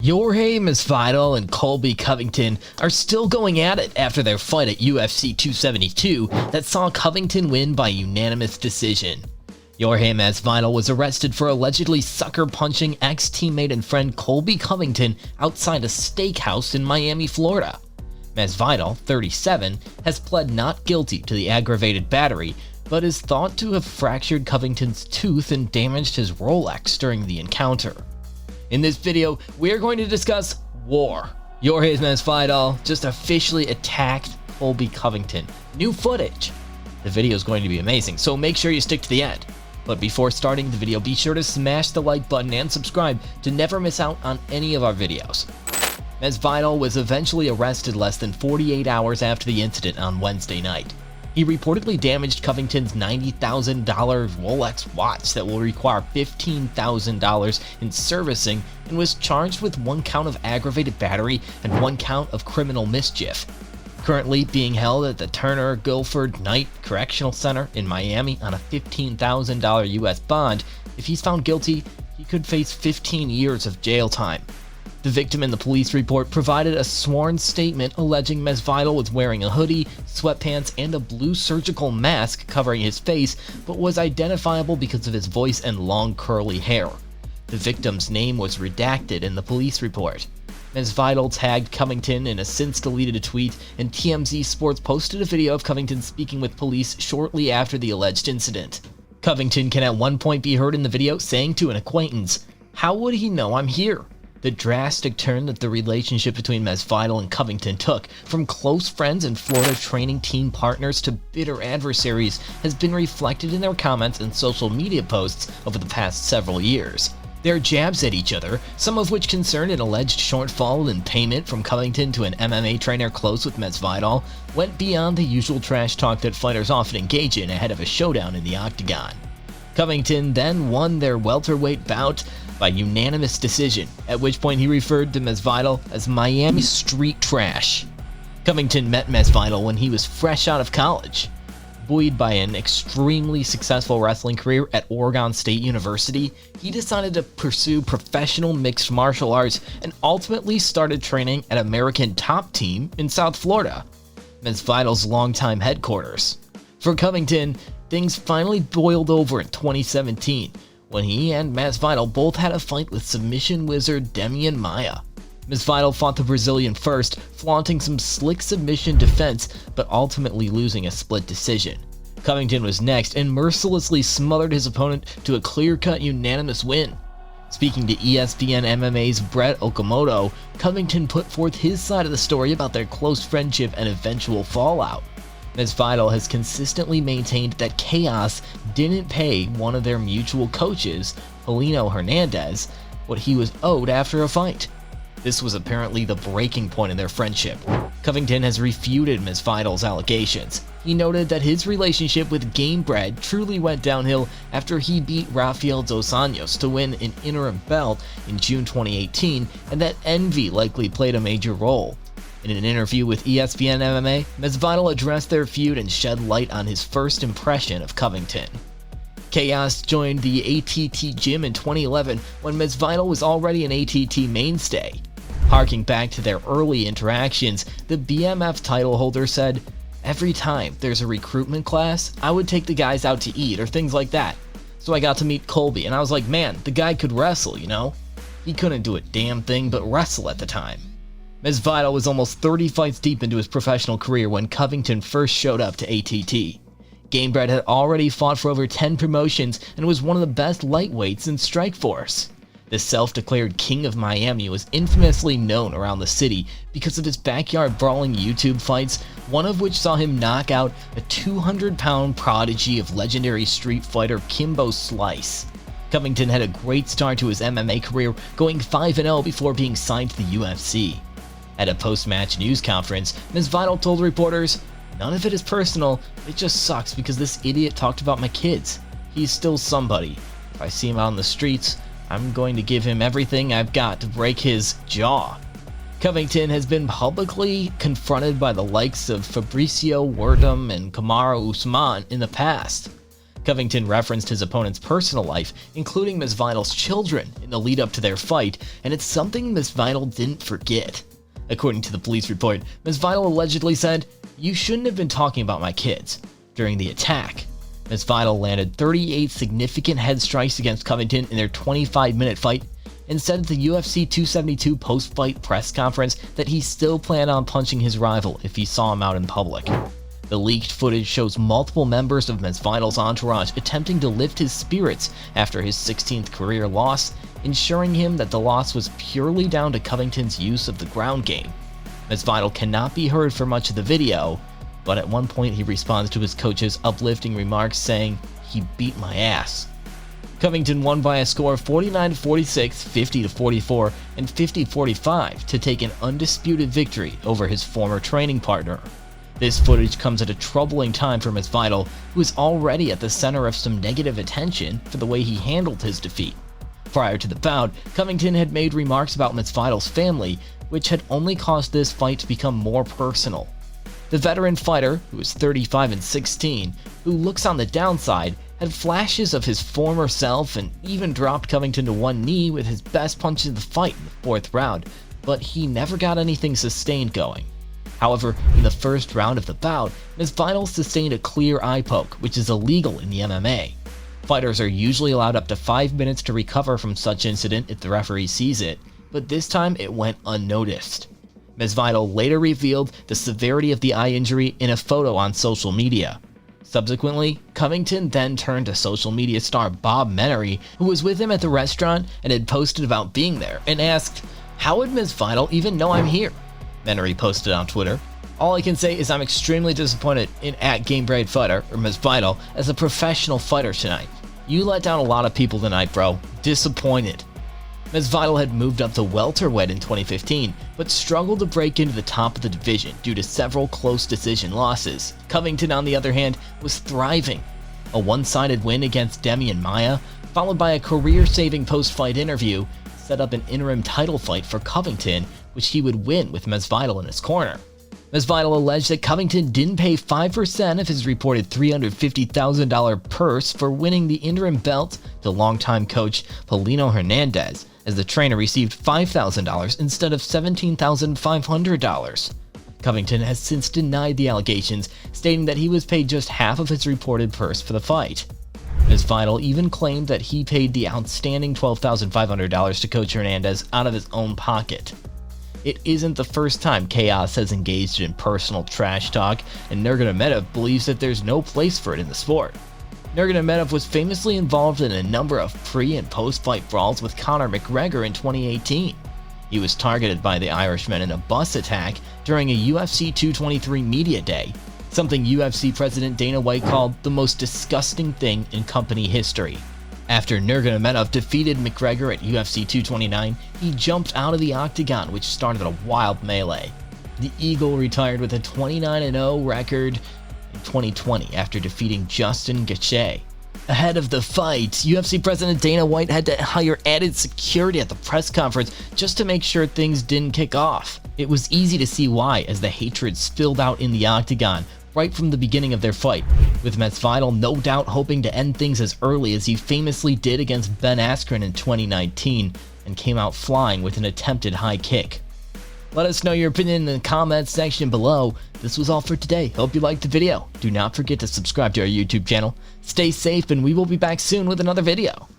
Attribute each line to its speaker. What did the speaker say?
Speaker 1: Jorge Masdival and Colby Covington are still going at it after their fight at UFC 272 that saw Covington win by unanimous decision. Jorge Masdival was arrested for allegedly sucker-punching ex-teammate and friend Colby Covington outside a steakhouse in Miami, Florida. Masdival, 37, has pled not guilty to the aggravated battery, but is thought to have fractured Covington's tooth and damaged his Rolex during the encounter. In this video, we are going to discuss war. Jorge Masdival just officially attacked Colby Covington. New footage. The video is going to be amazing, so make sure you stick to the end. But before starting the video, be sure to smash the like button and subscribe to never miss out on any of our videos. Masdival was eventually arrested less than 48 hours after the incident on Wednesday night. He reportedly damaged Covington's $90,000 Rolex watch that will require $15,000 in servicing and was charged with 1 count of aggravated battery and 1 count of criminal mischief. Currently being held at the Turner Guilford Knight Correctional Center in Miami on a $15,000 US bond. If he's found guilty, he could face 15 years of jail time. The victim in the police report provided a sworn statement alleging Masdival was wearing a hoodie, sweatpants, and a blue surgical mask covering his face, but was identifiable because of his voice and long curly hair. The victim's name was redacted in the police report. Masdival tagged Covington in a since-deleted tweet, and TMZ Sports posted a video of Covington speaking with police shortly after the alleged incident. Covington can at one point be heard in the video saying to an acquaintance, "How would he know I'm here?" The drastic turn that the relationship between Masdival and Covington took, from close friends and Florida training team partners to bitter adversaries, has been reflected in their comments and social media posts over the past several years. Their jabs at each other, some of which concerned an alleged shortfall in payment from Covington to an MMA trainer close with Masdival, went beyond the usual trash talk that fighters often engage in ahead of a showdown in the octagon. Covington then won their welterweight bout by unanimous decision, at which point he referred to Masdival as Miami street trash. Covington met Masdival when he was fresh out of college. Buoyed by an extremely successful wrestling career at Oregon State University, he decided to pursue professional mixed martial arts and ultimately started training at American Top Team in South Florida, Masvidal's longtime headquarters. For Covington, things finally boiled over in 2017, when he and Masdival both had a fight with submission wizard Demian Maia. Masdival fought the Brazilian first, flaunting some slick submission defense, but ultimately losing a split decision. Covington was next and mercilessly smothered his opponent to a clear-cut unanimous win. Speaking to ESPN MMA's Brett Okamoto, Covington put forth his side of the story about their close friendship and eventual fallout. Masdival has consistently maintained that Chaos didn't pay one of their mutual coaches, Paulino Hernandez, what he was owed after a fight. This was apparently the breaking point in their friendship. Covington has refuted Masvidal's allegations. He noted that his relationship with Gamebred truly went downhill after he beat Rafael dos Anjos to win an interim belt in June 2018, and that envy likely played a major role. In an interview with ESPN MMA, Masvidal addressed their feud and shed light on his first impression of Covington. Chaos joined the ATT gym in 2011 when Masvidal was already an ATT mainstay. Harking back to their early interactions, the BMF title holder said, "Every time there's a recruitment class, I would take the guys out to eat or things like that. So I got to meet Colby and I was like, man, the guy could wrestle, you know? He couldn't do a damn thing but wrestle at the time." Masvidal was almost 30 fights deep into his professional career when Covington first showed up to ATT. Gamebred had already fought for over 10 promotions and was one of the best lightweights in Strikeforce. The self-declared King of Miami was infamously known around the city because of his backyard brawling YouTube fights, one of which saw him knock out a 200-pound prodigy of legendary street fighter Kimbo Slice. Covington had a great start to his MMA career, going 5-0 before being signed to the UFC. At a post-match news conference, Masvidal told reporters, "None of it is personal, it just sucks because this idiot talked about my kids. He's still somebody. If I see him out on the streets, I'm going to give him everything I've got to break his jaw." Covington has been publicly confronted by the likes of Fabricio Werdum and Kamaru Usman in the past. Covington referenced his opponent's personal life, including Masvidal's children, in the lead up to their fight, and it's something Masvidal didn't forget. According to the police report, Masvidal allegedly said, "You shouldn't have been talking about my kids," during the attack. Masvidal landed 38 significant head strikes against Covington in their 25-minute fight, and said at the UFC 272 post-fight press conference that he still planned on punching his rival if he saw him out in public. The leaked footage shows multiple members of Masvidal's entourage attempting to lift his spirits after his 16th career loss, ensuring him that the loss was purely down to Covington's use of the ground game. Masvidal cannot be heard for much of the video, but at one point he responds to his coach's uplifting remarks saying, "He beat my ass." Covington won by a score of 49-46, 50-44, and 50-45 to take an undisputed victory over his former training partner. This footage comes at a troubling time for Masvidal, who is already at the center of some negative attention for the way he handled his defeat. Prior to the bout, Covington had made remarks about Masvidal's family, which had only caused this fight to become more personal. The veteran fighter, who is 35-16, who looks on the downside, had flashes of his former self and even dropped Covington to one knee with his best punch in the fight in the 4th round, but he never got anything sustained going. However, in the first round of the bout, Masvidal sustained a clear eye poke, which is illegal in the MMA. Fighters are usually allowed up to 5 minutes to recover from such incident if the referee sees it, but this time it went unnoticed. Masvidal later revealed the severity of the eye injury in a photo on social media. Subsequently, Covington then turned to social media star Bob Menery, who was with him at the restaurant and had posted about being there, and asked, "How would Masvidal even know I'm here?" Menery posted on Twitter, "All I can say is I'm extremely disappointed in @GameBreadFighter, or Masvidal, as a professional fighter tonight. You let down a lot of people tonight, bro. Disappointed." Masvidal had moved up to welterweight in 2015, but struggled to break into the top of the division due to several close decision losses. Covington, on the other hand, was thriving. A one-sided win against Demian Maia, followed by a career-saving post-fight interview, set up an interim title fight for Covington, which he would win with Masvidal in his corner. Masvidal alleged that Covington didn't pay 5% of his reported $350,000 purse for winning the interim belt to longtime coach Paulino Hernandez, as the trainer received $5,000 instead of $17,500. Covington has since denied the allegations, stating that he was paid just half of his reported purse for the fight. Masvidal even claimed that he paid the outstanding $12,500 to coach Hernandez out of his own pocket. It isn't the first time Chaos has engaged in personal trash talk, and Nurmagomedov believes that there's no place for it in the sport. Nurmagomedov was famously involved in a number of pre- and post-fight brawls with Conor McGregor in 2018. He was targeted by the Irishman in a bus attack during a UFC 223 media day, something UFC President Dana White called the most disgusting thing in company history. After Nurmagomedov defeated McGregor at UFC 229, he jumped out of the octagon, which started a wild melee. The Eagle retired with a 29-0 record in 2020 after defeating Justin Gaethje. Ahead of the fight, UFC President Dana White had to hire added security at the press conference just to make sure things didn't kick off. It was easy to see why, as the hatred spilled out in the octagon right from the beginning of their fight, with Masvidal no doubt hoping to end things as early as he famously did against Ben Askren in 2019 and came out flying with an attempted high kick. Let us know your opinion in the comments section below. This was all for today. Hope you liked the video. Do not forget to subscribe to our YouTube channel. Stay safe, and we will be back soon with another video.